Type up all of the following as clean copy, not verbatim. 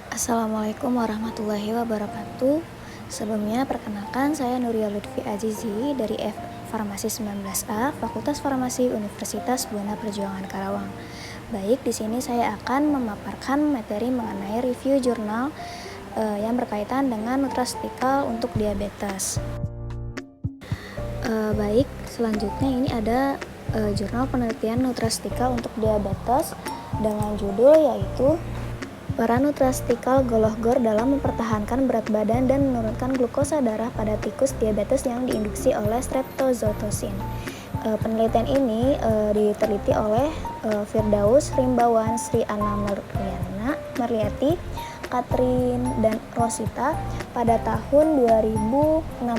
Assalamualaikum warahmatullahi wabarakatuh. Sebelumnya perkenalkan saya Nuria Lutfi Azizi dari Farmasi 19A, Fakultas Farmasi Universitas Buana Perjuangan Karawang. Baik, di sini saya akan memaparkan materi mengenai review jurnal yang berkaitan dengan nutraceutical untuk diabetes. Baik, selanjutnya ini ada jurnal penelitian nutraceutical untuk diabetes dengan judul yaitu peran nutraceutical Golohgor dalam mempertahankan berat badan dan menurunkan glukosa darah pada tikus diabetes yang diinduksi oleh streptozotocin. Penelitian ini diteliti oleh Firdaus Rimbawan, Sri Anna Marliati, Katrin, dan Rosita pada tahun 2016.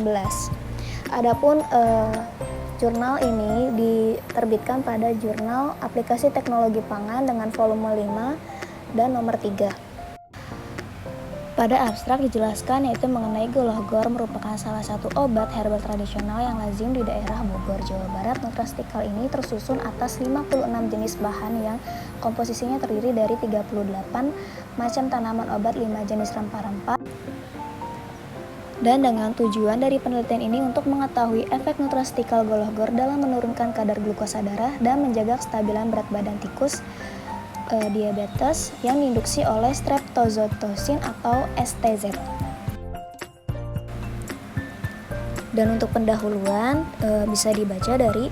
Adapun jurnal ini diterbitkan pada jurnal Aplikasi Teknologi Pangan dengan volume 5 dan nomor 3. Pada abstrak dijelaskan yaitu mengenai Golohgor merupakan salah satu obat herbal tradisional yang lazim di daerah Bogor, Jawa Barat. Nutraceutical ini tersusun atas 56 jenis bahan yang komposisinya terdiri dari 38 macam tanaman obat, 5 jenis rempah-rempah. Dan dengan tujuan dari penelitian ini untuk mengetahui efek nutraceutical Golohgor dalam menurunkan kadar glukosa darah dan menjaga kestabilan berat badan tikus diabetes yang diinduksi oleh streptozotocin atau STZ. Dan untuk pendahuluan bisa dibaca dari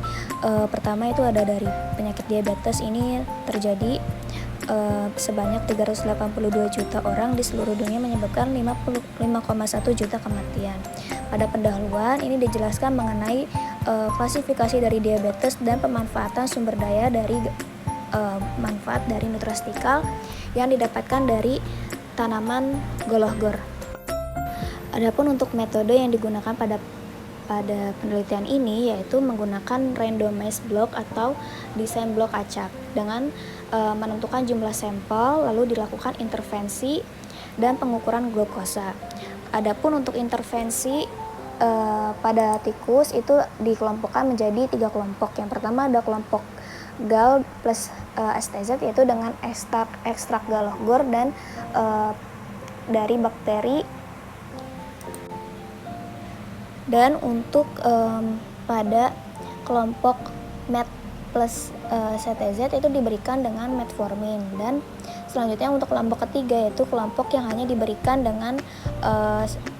pertama itu ada dari penyakit diabetes ini terjadi sebanyak 382 juta orang di seluruh dunia, menyebabkan 55,1 juta kematian. Pada pendahuluan ini dijelaskan mengenai klasifikasi dari diabetes dan pemanfaatan sumber daya dari manfaat dari nutraceutical yang didapatkan dari tanaman Golohgor. Adapun untuk metode yang digunakan pada penelitian ini yaitu menggunakan randomized block atau desain blok acak dengan menentukan jumlah sampel lalu dilakukan intervensi dan pengukuran glukosa. Adapun untuk intervensi pada tikus itu dikelompokkan menjadi 3 kelompok. Yang pertama ada kelompok GAL plus STZ yaitu dengan ekstrak Golohgor dan dari bakteri. Dan untuk pada kelompok MET plus CTZ itu diberikan dengan metformin. Dan selanjutnya untuk kelompok ketiga yaitu kelompok yang hanya diberikan dengan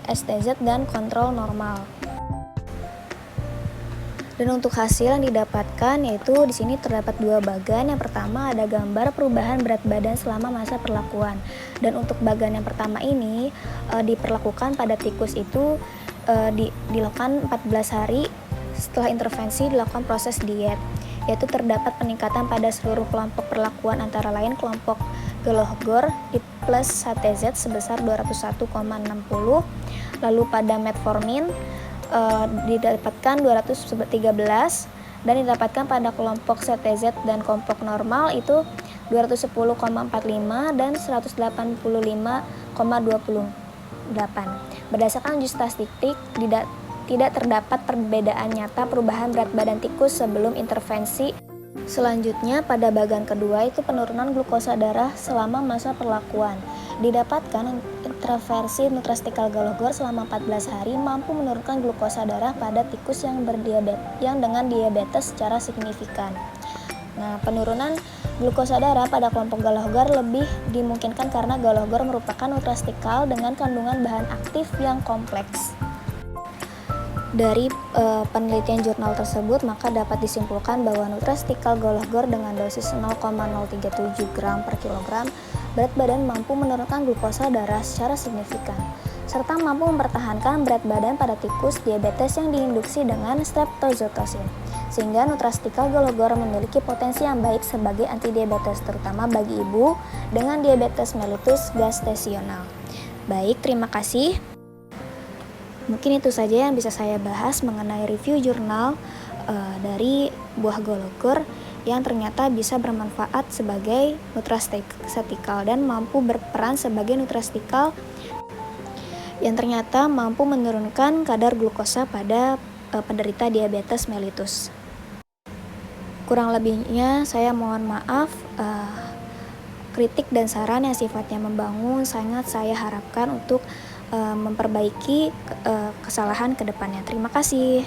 STZ dan kontrol normal. Dan untuk hasil yang didapatkan yaitu di sini terdapat 2 bagan. Yang pertama ada gambar perubahan berat badan selama masa perlakuan. Dan untuk bagan yang pertama ini diperlakukan pada tikus itu dilakukan 14 hari setelah intervensi dilakukan proses diet. Yaitu terdapat peningkatan pada seluruh kelompok perlakuan antara lain kelompok Golohgor plus HTZ sebesar 201,60. Lalu pada metformin didapatkan 213 dan didapatkan pada kelompok CTZ dan kelompok normal itu 210,45 dan 185,28. Berdasarkan uji statistik tidak terdapat perbedaan nyata perubahan berat badan tikus sebelum intervensi. Selanjutnya pada bagan kedua itu penurunan glukosa darah selama masa perlakuan. Didapatkan intervensi nutraceutical Golohgor selama 14 hari mampu menurunkan glukosa darah pada tikus yang dengan diabetes secara signifikan. Nah, penurunan glukosa darah pada kelompok Golohgor lebih dimungkinkan karena Golohgor merupakan nutraceutical dengan kandungan bahan aktif yang kompleks. Dari penelitian jurnal tersebut maka dapat disimpulkan bahwa nutraceutical Golohgor dengan dosis 0,037 gram per kilogram berat badan mampu menurunkan glukosa darah secara signifikan serta mampu mempertahankan berat badan pada tikus diabetes yang diinduksi dengan streptozotocin. Sehingga nutraceutical Golohgor memiliki potensi yang baik sebagai antidiabetes terutama bagi ibu dengan diabetes mellitus gestasional. Baik, terima kasih. Mungkin itu saja yang bisa saya bahas mengenai review jurnal dari buah Golohgor yang ternyata bisa bermanfaat sebagai nutraceutical dan mampu berperan sebagai nutraceutical yang ternyata mampu menurunkan kadar glukosa pada penderita diabetes mellitus. Kurang lebihnya saya mohon maaf kritik dan saran yang sifatnya membangun sangat saya harapkan untuk memperbaiki kesalahan ke depannya. Terima kasih.